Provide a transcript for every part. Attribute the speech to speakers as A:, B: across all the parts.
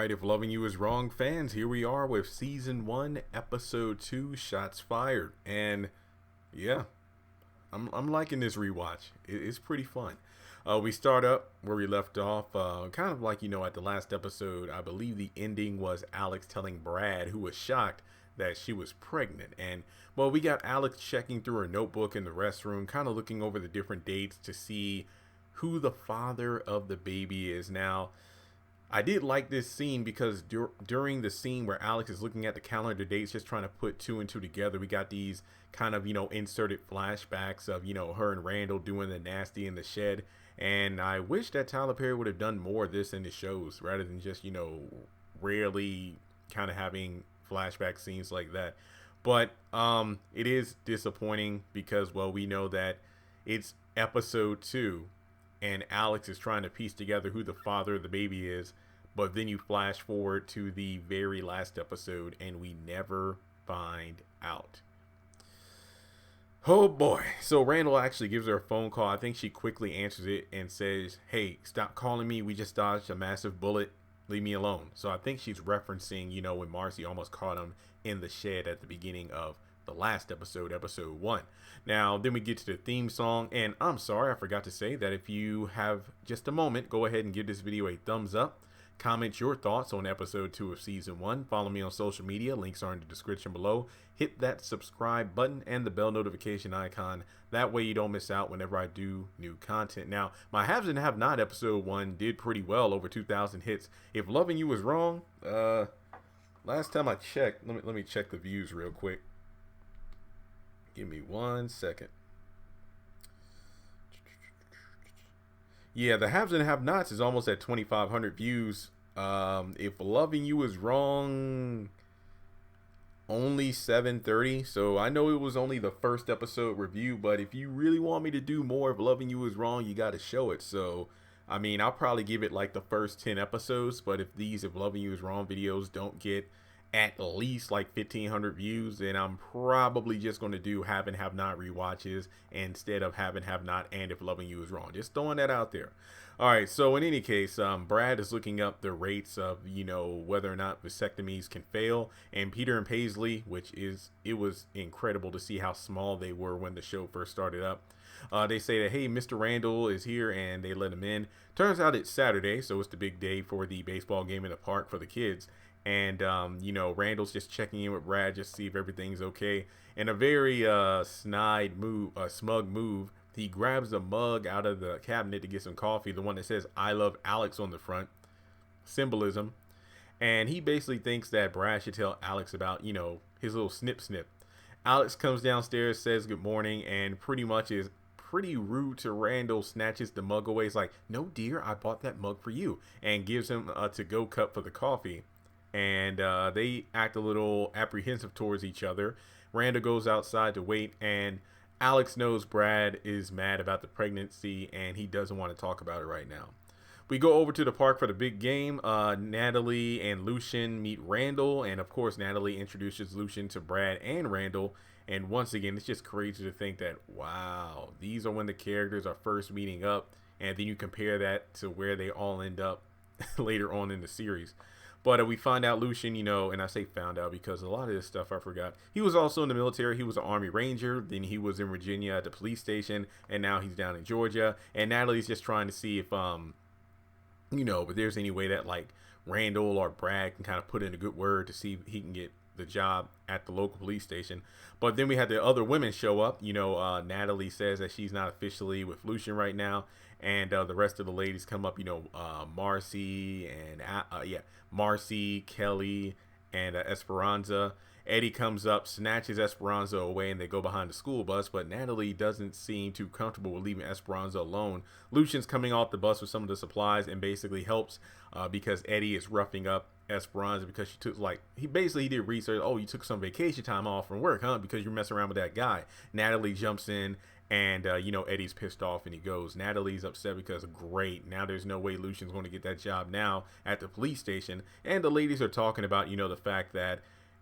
A: right, if loving you is wrong, fans, here we are with season 1, episode 2, Shots Fired. And yeah, I'm liking this rewatch. It's pretty fun. We start up where we left off, kind of like, at the last episode. I believe the ending was Alex telling Brad, who was shocked that she was pregnant. And well, we got Alex checking through her notebook in the restroom, kind of looking over the different dates to see who the father of the baby is. Now, I did like this scene because during the scene where Alex is looking at the calendar dates, just trying to put two and two together, we got these kind of, inserted flashbacks of, her and Randall doing the nasty in the shed. And I wish that Tyler Perry would have done more of this in the shows rather than just, rarely kind of having flashback scenes like that. But it is disappointing because, well, we know that it's episode 2. And Alex is trying to piece together who the father of the baby is. But then you flash forward to the very last episode and we never find out. Oh boy. So Randall actually gives her a phone call. I think she quickly answers it and says, "Hey, stop calling me. We just dodged a massive bullet. Leave me alone." So I think she's referencing, when Marcy almost caught him in the shed at the beginning of the last episode, episode 1. Now, then we get to the theme song, and I'm sorry, I forgot to say that if you have just a moment, go ahead and give this video a thumbs up. Comment your thoughts on episode 2 of season 1. Follow me on social media. Links are in the description below. Hit that subscribe button and the bell notification icon. That way you don't miss out whenever I do new content. Now, my Haves and Have Not episode 1 did pretty well, over 2,000 hits. If Loving You Was Wrong, last time I checked, let me check the views real quick. Give me 1 second. Yeah, the Haves and Have Nots is almost at 2,500 views. If Loving You Is Wrong, only 730. So I know it was only the first episode review, but if you really want me to do more of Loving You Is Wrong, you got to show it. So, I mean, I'll probably give it like the first 10 episodes, but if Loving You Is Wrong videos don't get at least like 1,500 views, then I'm probably just going to do Have and Have Not rewatches instead of Have and Have Not and If Loving You Is Wrong. Just throwing that out there. All right, so in any case, Brad is looking up the rates of, whether or not vasectomies can fail. And Peter and Paisley, it was incredible to see how small they were when the show first started up. They say that, hey, Mr. Randall is here, and they let him in. Turns out it's Saturday, so it's the big day for the baseball game in the park for the kids. And, Randall's just checking in with Brad just to see if everything's okay. In a very smug move, he grabs a mug out of the cabinet to get some coffee, the one that says "I love Alex" on the front. Symbolism. And he basically thinks that Brad should tell Alex about, his little snip. Alex comes downstairs, says good morning, and pretty much is pretty rude to Randall, snatches the mug away. He's like, "No, dear, I bought that mug for you," and gives him a to-go cup for the coffee. And they act a little apprehensive towards each other. Randall goes outside to wait, and Alex knows Brad is mad about the pregnancy, and he doesn't want to talk about it right now. We go over to the park for the big game. Natalie and Lucian meet Randall, and of course Natalie introduces Lucian to Brad and Randall. And once again, it's just crazy to think that, wow, these are when the characters are first meeting up, and then you compare that to where they all end up later on in the series. But we find out Lucian, and I say found out because a lot of this stuff I forgot. He was also in the military. He was an Army Ranger. Then he was in Virginia at the police station. And now he's down in Georgia. And Natalie's just trying to see if, but there's any way that, like, Randall or Brad can kind of put in a good word to see if he can get the job at the local police station. But then we had the other women show up. Natalie says that she's not officially with Lucian right now. And the rest of the ladies come up, Marcy and Marcy, Kelly, and Esperanza. Eddie comes up, snatches Esperanza away, and they go behind the school bus. But Natalie doesn't seem too comfortable with leaving Esperanza alone. Lucian's coming off the bus with some of the supplies and basically helps because Eddie is roughing up Esperanza because she took, he did research. "Oh, you took some vacation time off from work, huh? Because you're messing around with that guy." Natalie jumps in. And, Eddie's pissed off and he goes. Natalie's upset because, great, now there's no way Lucian's going to get that job now at the police station. And the ladies are talking about, the fact that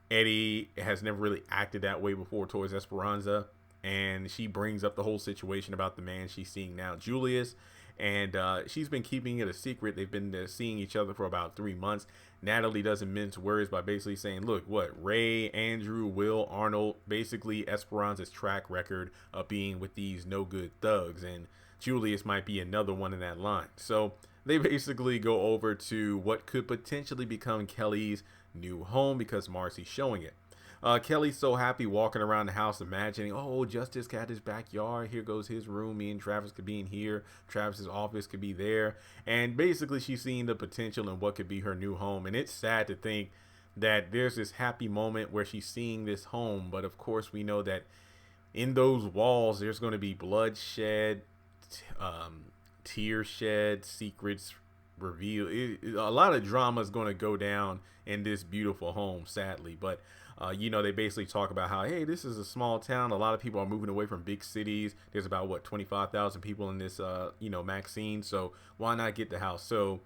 A: Eddie has never really acted that way before towards Esperanza. And she brings up the whole situation about the man she's seeing now, Julius. And she's been keeping it a secret. They've been seeing each other for about 3 months. Natalie doesn't mince words by basically saying, look, what Ray, Andrew, Will, Arnold, basically Esperanza's track record of being with these no good thugs, and Julius might be another one in that line. So they basically go over to what could potentially become Kelly's new home because Marcy's showing it. Kelly's so happy walking around the house imagining, oh, Justice got his backyard. Here goes his room. Me and Travis could be in here. Travis's office could be there. And basically she's seeing the potential in what could be her new home. And it's sad to think that there's this happy moment where she's seeing this home. But of course we know that in those walls, there's going to be bloodshed, tears shed, secrets revealed. A lot of drama is going to go down in this beautiful home, sadly. But they basically talk about how, hey, this is a small town. A lot of people are moving away from big cities. There's about 25,000 people in this Maxine. So why not get the house? So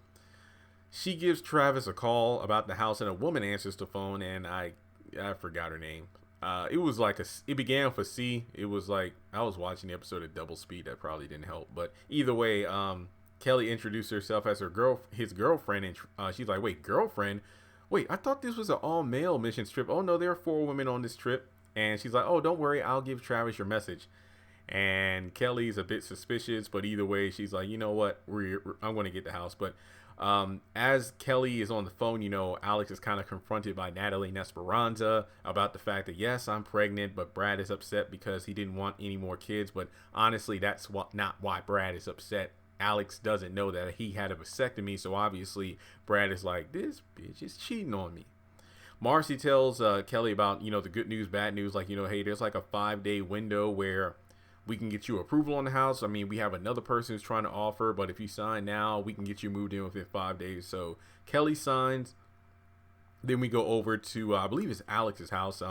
A: she gives Travis a call about the house, and a woman answers the phone, and I forgot her name. It was like it began with a C. It was like I was watching the episode at double speed. That probably didn't help. But either way, Kelly introduced herself as his girlfriend, and she's like, wait, girlfriend? Wait, I thought this was an all-male mission trip. Oh, no, there are 4 women on this trip. And she's like, oh, don't worry, I'll give Travis your message. And Kelly's a bit suspicious, but either way, she's like, you know what, I'm going to get the house. But as Kelly is on the phone, Alex is kind of confronted by Natalie and Esperanza about the fact that, yes, I'm pregnant, but Brad is upset because he didn't want any more kids. But honestly, that's not why Brad is upset. Alex doesn't know that he had a vasectomy, so obviously Brad is like, this bitch is cheating on me. Marcy tells Kelly about, the good news, bad news, like, hey, there's like a 5-day window where we can get you approval on the house. I mean, we have another person who's trying to offer, but if you sign now, we can get you moved in within 5 days. So Kelly signs. Then we go over to, I believe it's Alex's house.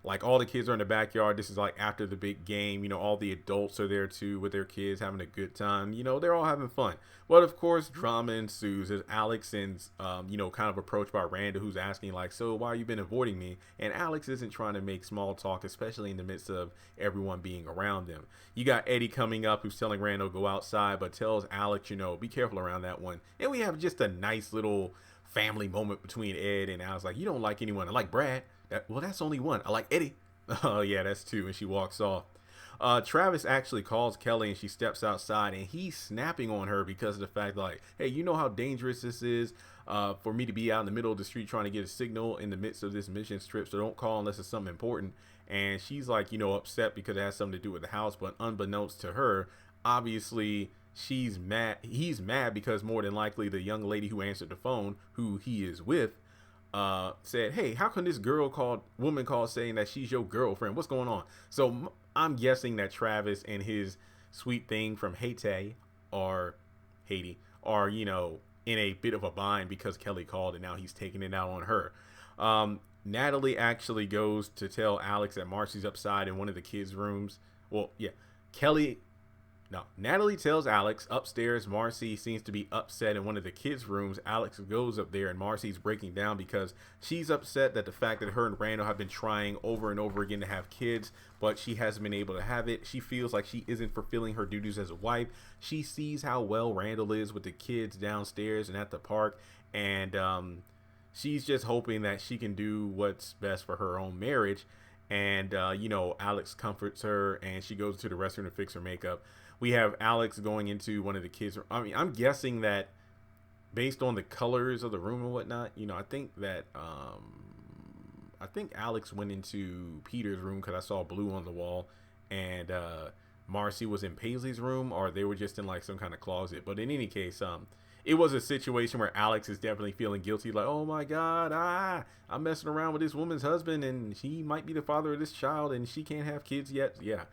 A: Like all the kids are in the backyard. This is like after the big game. All the adults are there too with their kids having a good time. They're all having fun. But of course, drama ensues as Alex is, kind of approached by Randall, who's asking like, so why you been avoiding me? And Alex isn't trying to make small talk, especially in the midst of everyone being around them. You got Eddie coming up who's telling Randall go outside, but tells Alex, be careful around that one. And we have just a nice little family moment between Ed and Alex. Like, you don't like anyone. I like Brad. That's only one. I like Eddie. Oh, yeah, that's 2. And she walks off. Travis actually calls Kelly and she steps outside and he's snapping on her because of the fact like, hey, you know how dangerous this is for me to be out in the middle of the street trying to get a signal in the midst of this mission trip. So don't call unless it's something important. And she's like, upset because it has something to do with the house. But unbeknownst to her, obviously she's mad. He's mad because more than likely the young lady who answered the phone, who he is with, said, hey, how can this woman call saying that she's your girlfriend? What's going on? So I'm guessing that Travis and his sweet thing from Haiti are, in a bit of a bind because Kelly called and now he's taking it out on her. Natalie actually goes to tell Alex that Marcy's upside in one of the kids' rooms. Well, yeah, Natalie tells Alex upstairs Marcy seems to be upset in one of the kids' rooms. Alex goes up there and Marcy's breaking down because she's upset that the fact that her and Randall have been trying over and over again to have kids, but she hasn't been able to have it. She feels like she isn't fulfilling her duties as a wife. She sees how well Randall is with the kids downstairs and at the park, and she's just hoping that she can do what's best for her own marriage. And, Alex comforts her and she goes to the restroom to fix her makeup. We have Alex going into one of the kids. I mean, I'm guessing that based on the colors of the room and whatnot, I think that, I think Alex went into Peter's room because I saw blue on the wall, and Marcy was in Paisley's room, or they were just in like some kind of closet. But in any case, it was a situation where Alex is definitely feeling guilty. Like, oh my God, I'm messing around with this woman's husband and he might be the father of this child and she can't have kids yet. Yeah.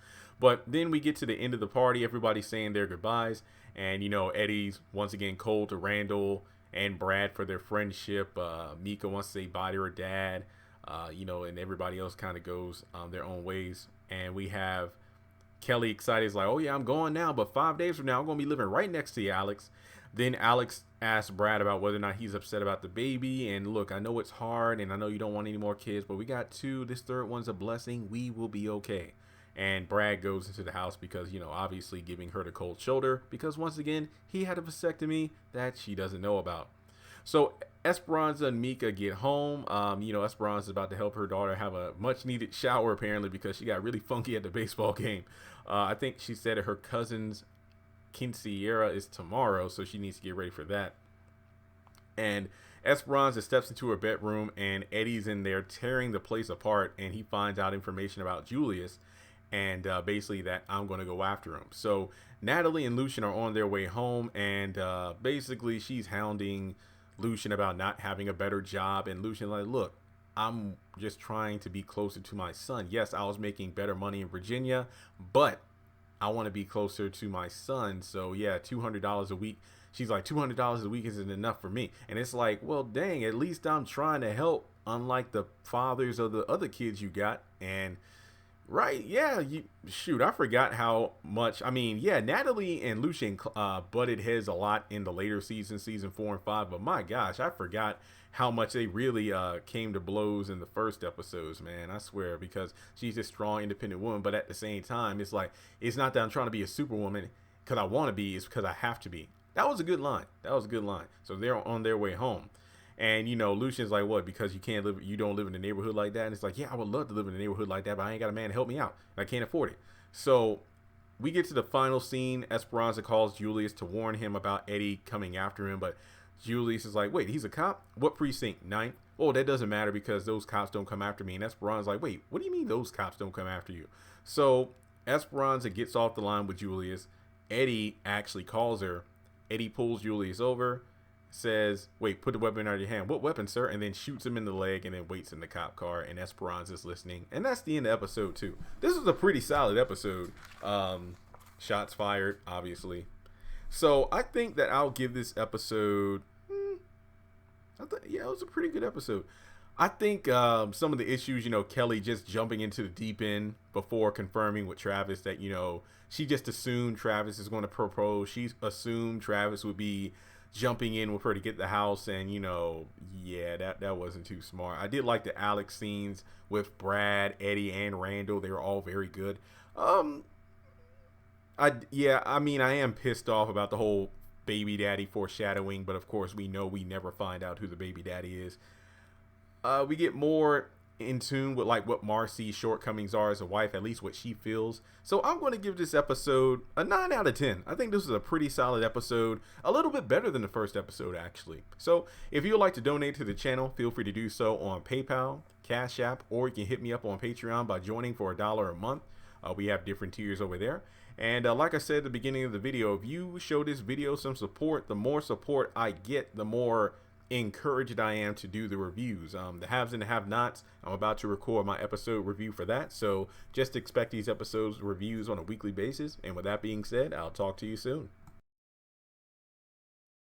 A: But then we get to the end of the party. Everybody's saying their goodbyes. And, Eddie's once again cold to Randall and Brad for their friendship. Mika wants to say bye to her dad, and everybody else kind of goes their own ways. And we have Kelly excited. Is like, oh yeah, I'm going now. But 5 days from now, I'm going to be living right next to you, Alex. Then Alex asks Brad about whether or not he's upset about the baby. And look, I know it's hard and I know you don't want any more kids, but we got 2. This 3rd one's a blessing. We will be okay. And Brad goes into the house because, obviously giving her the cold shoulder because once again, he had a vasectomy that she doesn't know about. So Esperanza and Mika get home. Esperanza is about to help her daughter have a much needed shower apparently because she got really funky at the baseball game. I think she said that her cousin's quinceañera is tomorrow, so she needs to get ready for that. And Esperanza steps into her bedroom and Eddie's in there tearing the place apart, and he finds out information about Julius and basically that I'm going to go after him. So Natalie and Lucian are on their way home, and basically she's hounding Lucian about not having a better job, and Lucian like, look, I'm just trying to be closer to my son. Yes, I was making better money in Virginia, but I want to be closer to my son. So yeah, $200 a week. She's like, $200 a week isn't enough for me. And it's like, well, dang, at least I'm trying to help, unlike the fathers of the other kids you got. And right, yeah, I forgot how much. I mean, yeah, Natalie and Lucian butted heads a lot in the later seasons, season 4 and 5. But my gosh, I forgot how much they really came to blows in the first episodes, man. I swear, because she's this strong, independent woman. But at the same time, it's like, it's not that I'm trying to be a superwoman because I want to be. It's because I have to be. That was a good line. So they're on their way home. And, Lucian's like, what, because you don't live in a neighborhood like that? And it's like, yeah, I would love to live in a neighborhood like that, but I ain't got a man to help me out. I can't afford it. So we get to the final scene. Esperanza calls Julius to warn him about Eddie coming after him. But Julius is like, wait, he's a cop? What precinct? 9th? Oh, that doesn't matter because those cops don't come after me. And Esperanza's like, wait, what do you mean those cops don't come after you? So Esperanza gets off the line with Julius. Eddie actually calls her. Eddie pulls Julius over, says, wait, put the weapon out of your hand. What weapon, sir? And then shoots him in the leg and then waits in the cop car. And Esperanza's listening. And that's the end of episode 2. This was a pretty solid episode. Shots fired, obviously. So I think that I'll give this episode, it was a pretty good episode. I think some of the issues, Kelly just jumping into the deep end before confirming with Travis that, she just assumed Travis is going to propose. She assumed Travis would be jumping in with her to get the house. And, that wasn't too smart. I did like the Alex scenes with Brad, Eddie, and Randall. They were all very good. I am pissed off about the whole baby daddy foreshadowing. But, of course, we know we never find out who the baby daddy is. We get more in tune with like what Marcy's shortcomings are as a wife, at least what she feels. So I'm going to give this episode a 9 out of 10. I think this is a pretty solid episode, a little bit better than the first episode actually. So if you would like to donate to the channel, feel free to do so on PayPal, Cash App, or you can hit me up on Patreon by joining for $1 a month. We have different tiers over there. And like I said at the beginning of the video, if you show this video some support, the more support I get, the more encouraged I am to do the reviews. The haves and the have-nots, I'm about to record my episode review for that, so just expect these episodes reviews on a weekly basis. And with that being said, I'll talk to you soon.